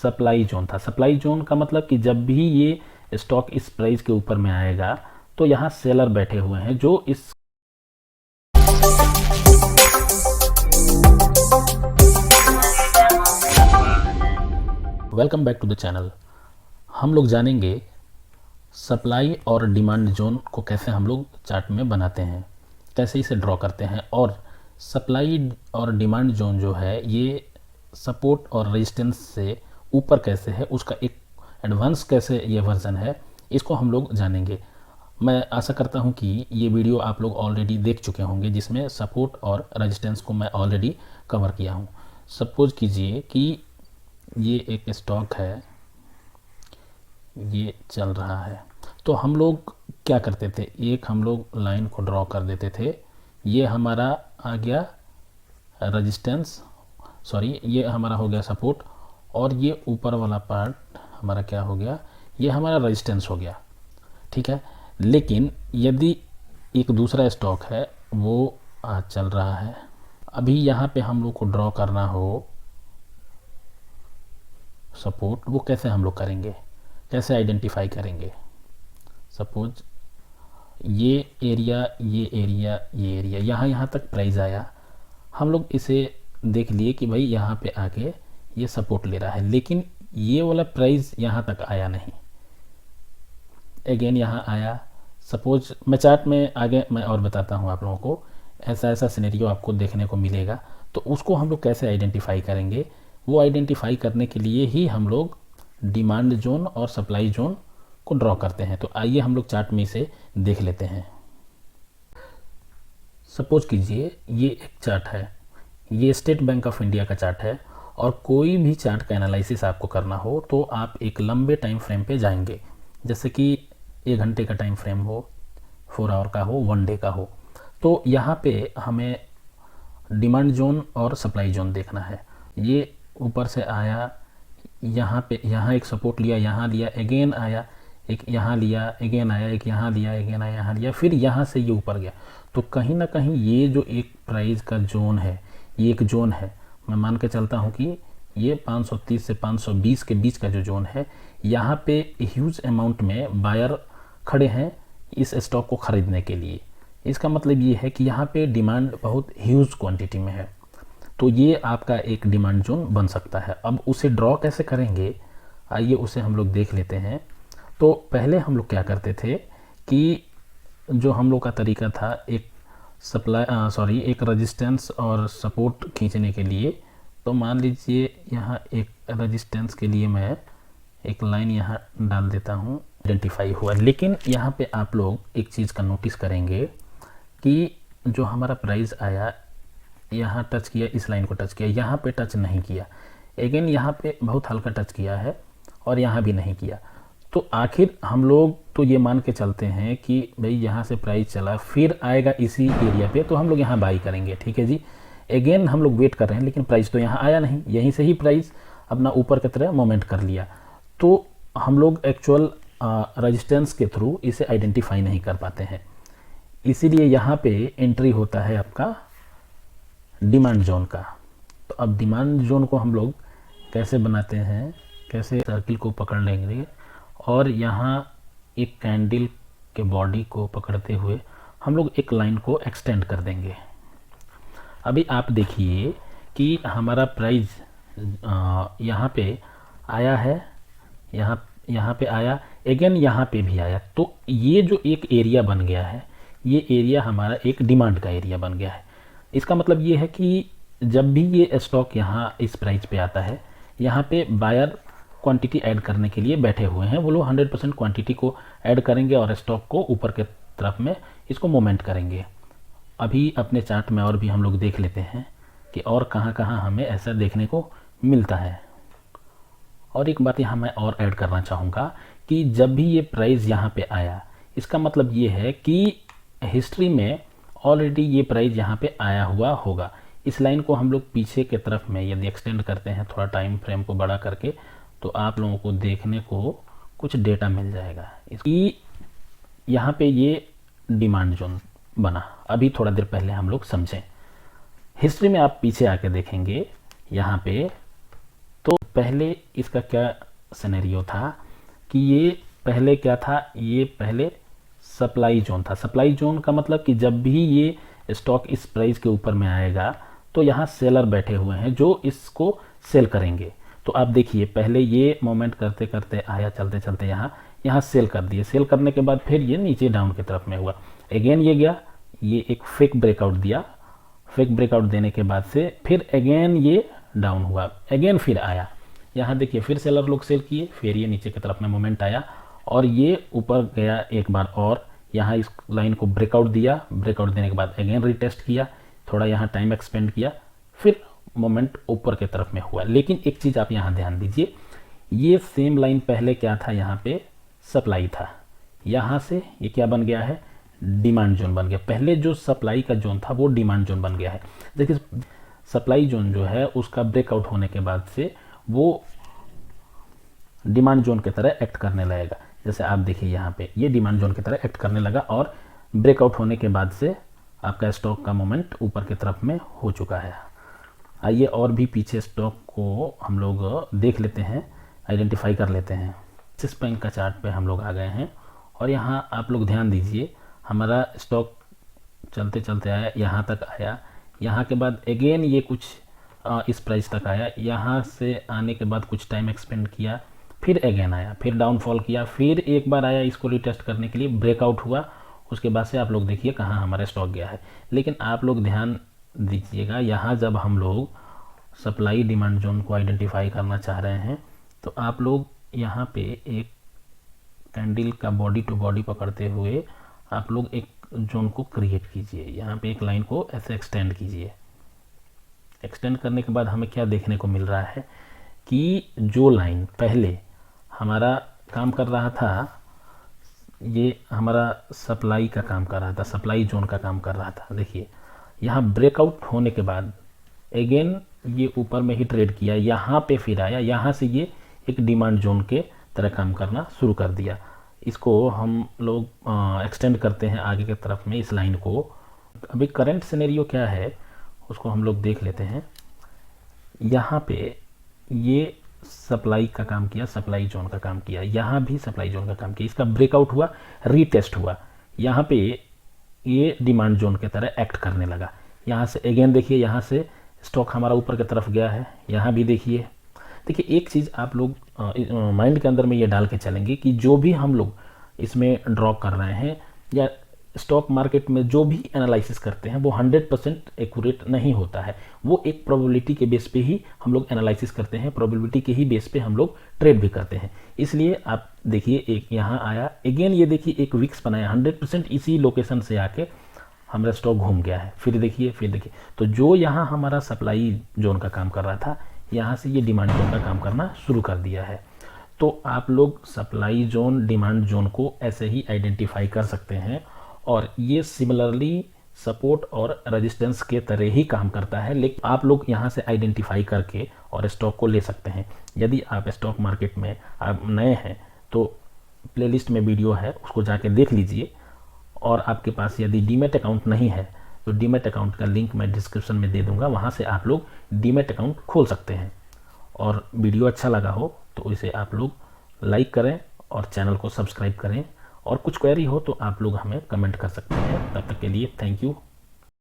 Supply zone था। Supply zone का मतलब कि जब भी ये स्टॉक इस प्राइस के ऊपर में आएगा तो यहाँ सेलर बैठे हुए हैं जो इस welcome back to the channel. हम लोग जानेंगे सप्लाई और डिमांड जोन को कैसे हम लोग चार्ट में बनाते हैं, कैसे इसे ड्रॉ करते हैं, और सप्लाई और डिमांड जोन जो है ये सपोर्ट और रेजिस्टेंस से ऊपर कैसे है, उसका एक एडवांस कैसे ये वर्जन है, इसको हम लोग जानेंगे। मैं आशा करता हूँ कि ये वीडियो आप लोग ऑलरेडी देख चुके होंगे जिसमें सपोर्ट और रेजिस्टेंस को मैं ऑलरेडी कवर किया हूँ। सपोज कीजिए कि ये एक स्टॉक है, ये चल रहा है, तो हम लोग क्या करते थे, एक हम लोग लाइन को ड्रॉ कर देते थे। ये हमारा आ गया रेजिस्टेंस, सॉरी ये हमारा हो गया सपोर्ट, और ये ऊपर वाला पार्ट हमारा क्या हो गया, ये हमारा रेजिस्टेंस हो गया। ठीक है, लेकिन यदि एक दूसरा स्टॉक है वो आज चल रहा है, अभी यहाँ पे हम लोग को ड्रॉ करना हो सपोर्ट, वो कैसे हम लोग करेंगे, कैसे आइडेंटिफाई करेंगे। सपोज ये एरिया, ये एरिया, ये एरिया, यहाँ तक प्राइस आया, हम लोग इसे देख लिए कि भाई यहाँ पे आके ये सपोर्ट ले रहा है, लेकिन ये वाला प्राइस यहाँ तक आया नहीं। अगेन यहाँ आया, सपोज मैं चार्ट में आगे मैं और बताता हूँ आप लोगों को, ऐसा सिनेरियो आपको देखने को मिलेगा। तो उसको हम लोग कैसे आइडेंटिफाई करेंगे, वो आइडेंटिफाई करने के लिए ही हम लोग डिमांड जोन और सप्लाई जोन को ड्रॉ करते हैं। तो आइए हम लोग चार्ट में इसे देख लेते हैं। सपोज कीजिए ये एक चार्ट है, ये स्टेट बैंक ऑफ इंडिया का चार्ट है, और कोई भी चार्ट का एनालिसिस आपको करना हो तो आप एक लंबे टाइम फ्रेम पे जाएंगे, जैसे कि 1 घंटे का टाइम फ्रेम हो, 4 आवर का हो, 1 डे का हो। तो यहाँ पे हमें डिमांड जोन और सप्लाई जोन देखना है। ये ऊपर से आया, यहाँ पे यहाँ एक सपोर्ट लिया, यहाँ लिया, अगेन आया, एक यहाँ लिया, अगेन आया, एक यहाँ लिया, अगेन आया, यहाँ लिया, फिर यहाँ से ये ऊपर गया। तो कहीं ना कहीं ये जो एक प्राइस का जोन है, ये एक जोन है, मैं मान के चलता हूँ कि ये 530 से 520 के बीच का जो जोन है, यहाँ पे ह्यूज अमाउंट में बायर खड़े हैं इस स्टॉक को खरीदने के लिए। इसका मतलब ये है कि यहाँ पे डिमांड बहुत ह्यूज क्वांटिटी में है, तो ये आपका एक डिमांड जोन बन सकता है। अब उसे ड्रॉ कैसे करेंगे, आइए उसे हम लोग देख लेते हैं। तो पहले हम लोग क्या करते थे कि जो हम लोग का तरीका था, एक एक रेजिस्टेंस और सपोर्ट खींचने के लिए, तो मान लीजिए यहाँ एक रेजिस्टेंस के लिए मैं एक लाइन यहाँ डाल देता हूँ, आइडेंटिफाई हुआ। लेकिन यहाँ पे आप लोग एक चीज़ का नोटिस करेंगे कि जो हमारा प्राइस आया, यहाँ टच किया, इस लाइन को टच किया, यहाँ पे टच नहीं किया, अगेन यहाँ पे बहुत हल्का टच किया है, और यहाँ भी नहीं किया। तो आखिर हम लोग तो ये मान के चलते हैं कि भाई यहाँ से प्राइस चला, फिर आएगा इसी एरिया पे, तो हम लोग यहाँ बाई करेंगे। ठीक है जी, अगेन हम लोग वेट कर रहे हैं, लेकिन प्राइस तो यहाँ आया नहीं, यहीं से ही प्राइस अपना ऊपर की तरह मोमेंट कर लिया। तो हम लोग एक्चुअल रेजिस्टेंस के थ्रू इसे आइडेंटिफाई नहीं कर पाते हैं, इसीलिए यहाँ पे एंट्री होता है आपका डिमांड जोन का। तो अब डिमांड जोन को हम लोग कैसे बनाते हैं, कैसे सर्किल को पकड़ लेंगे और यहाँ एक कैंडल के बॉडी को पकड़ते हुए हम लोग एक लाइन को एक्सटेंड कर देंगे। अभी आप देखिए कि हमारा प्राइस यहाँ पे आया है, यहाँ पे आया, अगेन यहाँ पे भी आया। तो ये जो एक एरिया बन गया है, ये एरिया हमारा एक डिमांड का एरिया बन गया है। इसका मतलब ये है कि जब भी ये स्टॉक यहाँ इस प्राइस पे आता है, यहाँ पे बायर क्वांटिटी ऐड करने के लिए बैठे हुए हैं, वो लोग 100% क्वांटिटी को ऐड करेंगे और स्टॉक को ऊपर के तरफ में इसको मूवमेंट करेंगे। अभी अपने चार्ट में और भी हम लोग देख लेते हैं कि और कहाँ कहाँ हमें ऐसा देखने को मिलता है। और एक बात यहाँ मैं और ऐड करना चाहूँगा कि जब भी ये प्राइस यहाँ पे आया, इसका मतलब ये है कि हिस्ट्री में ऑलरेडी ये प्राइस यहाँ पे आया हुआ होगा। इस लाइन को हम लोग पीछे के तरफ में यदि एक्सटेंड करते हैं थोड़ा टाइम फ्रेम को बड़ा करके, तो आप लोगों को देखने को कुछ डेटा मिल जाएगा कि यहाँ पे ये डिमांड जोन बना। अभी थोड़ा देर पहले हम लोग समझें, हिस्ट्री में आप पीछे आके देखेंगे, यहाँ पे तो पहले इसका क्या सिनेरियो था कि ये पहले क्या था, ये पहले सप्लाई जोन था। सप्लाई जोन का मतलब कि जब भी ये स्टॉक इस प्राइस के ऊपर में आएगा तो यहाँ सेलर बैठे हुए हैं जो इसको सेल करेंगे। तो आप देखिए पहले ये मोमेंट करते करते आया, चलते चलते यहाँ सेल कर दिए। सेल करने के बाद फिर ये नीचे डाउन की तरफ में हुआ, अगेन ये गया, ये एक फेक ब्रेकआउट दिया। फेक ब्रेकआउट देने के बाद से फिर अगेन ये डाउन हुआ, अगेन फिर आया। यहाँ देखिए फिर सेलर लोग सेल किए, फिर ये नीचे की तरफ में मोमेंट आया और ये ऊपर गया एक बार और, यहाँ इस लाइन को ब्रेकआउट दिया। ब्रेकआउट देने के बाद अगेन रिटेस्ट किया, थोड़ा यहाँ टाइम एक्सपेंड किया, फिर मोमेंट ऊपर की तरफ में हुआ। लेकिन एक चीज़ आप यहाँ ध्यान दीजिए, ये सेम लाइन पहले क्या था, यहाँ पे सप्लाई था, यहाँ से ये क्या बन गया है, डिमांड जोन बन गया। पहले जो सप्लाई का जोन था वो डिमांड जोन बन गया है। देखिए सप्लाई जोन जो है उसका ब्रेकआउट होने के बाद से वो डिमांड जोन की तरह एक्ट करने लगेगा। जैसे आप देखिए यहाँ पे ये डिमांड जोन की तरह एक्ट करने लगा और ब्रेकआउट होने के बाद से आपका स्टॉक का मोमेंट ऊपर की तरफ में हो चुका है। आइए और भी पीछे स्टॉक को हम लोग देख लेते हैं, आइडेंटिफाई कर लेते हैं। एक्सिस बैंक का चार्ट पे हम लोग आ गए हैं और यहाँ आप लोग ध्यान दीजिए, हमारा स्टॉक चलते चलते आया, यहाँ तक आया, यहाँ के बाद अगेन ये कुछ इस प्राइस तक आया, यहाँ से आने के बाद कुछ टाइम एक्सपेंड किया, फिर अगेन आया, फिर डाउनफॉल किया, फिर एक बार आया इसको रिटेस्ट करने के लिए, ब्रेकआउट हुआ। उसके बाद से आप लोग देखिए कहाँ हमारा स्टॉक गया है। लेकिन आप लोग ध्यान दीजिएगा, यहाँ जब हम लोग सप्लाई डिमांड जोन को आइडेंटिफाई करना चाह रहे हैं तो आप लोग यहाँ पे एक कैंडल का बॉडी टू बॉडी पकड़ते हुए आप लोग एक जोन को क्रिएट कीजिए। यहाँ पे एक लाइन को ऐसे एक्सटेंड कीजिए। एक्सटेंड करने के बाद हमें क्या देखने को मिल रहा है कि जो लाइन पहले हमारा काम कर रहा था, ये हमारा सप्लाई का काम कर रहा था, सप्लाई जोन का काम कर रहा था। देखिए यहाँ ब्रेकआउट होने के बाद अगेन ये ऊपर में ही ट्रेड किया, यहाँ पे फिर आया, यहाँ से ये एक डिमांड जोन के तरह काम करना शुरू कर दिया। इसको हम लोग एक्सटेंड करते हैं आगे की तरफ में इस लाइन को। अभी करंट सिनेरियो क्या है उसको हम लोग देख लेते हैं। यहाँ पे ये सप्लाई का काम किया, सप्लाई जोन का काम किया, यहाँ भी सप्लाई जोन का काम किया, इसका ब्रेकआउट हुआ, रीटेस्ट हुआ, यहाँ पे ये डिमांड जोन की तरह एक्ट करने लगा। यहाँ से अगेन देखिए, यहाँ से स्टॉक हमारा ऊपर की तरफ गया है, यहाँ भी देखिए। देखिए एक चीज़ आप लोग माइंड के अंदर में ये डाल के चलेंगे कि जो भी हम लोग इसमें ड्रॉ कर रहे हैं या स्टॉक मार्केट में जो भी एनालिसिस करते हैं वो 100% एक्यूरेट नहीं होता है। वो एक प्रोबेबिलिटी के बेस पे ही हम लोग एनालिसिस करते हैं, प्रोबेबिलिटी के ही बेस पे हम लोग ट्रेड भी करते हैं। इसलिए आप देखिए एक यहाँ आया, अगेन ये देखिए एक विक्स बनाया, 100% इसी लोकेशन से आके हमारा स्टॉक घूम गया है। फिर देखिए तो जो यहाँ हमारा सप्लाई जोन का काम कर रहा था, यहाँ से ये डिमांड जोन का काम करना शुरू कर दिया है। तो आप लोग सप्लाई जोन डिमांड जोन को ऐसे ही आइडेंटिफाई कर सकते हैं और ये सिमिलरली सपोर्ट और रेजिस्टेंस के तरह ही काम करता है। लेकिन आप लोग यहाँ से आइडेंटिफाई करके और स्टॉक को ले सकते हैं। यदि आप स्टॉक मार्केट में आप नए हैं तो प्लेलिस्ट में वीडियो है, उसको जाके देख लीजिए। और आपके पास यदि डीमैट अकाउंट नहीं है तो डीमैट अकाउंट का लिंक मैं डिस्क्रिप्शन में दे दूंगा, वहाँ से आप लोग डीमैट अकाउंट खोल सकते हैं। और वीडियो अच्छा लगा हो तो इसे आप लोग लाइक करें और चैनल को सब्सक्राइब करें। और कुछ क्वेरी हो तो आप लोग हमें कमेंट कर सकते हैं। तब तक के लिए थैंक यू।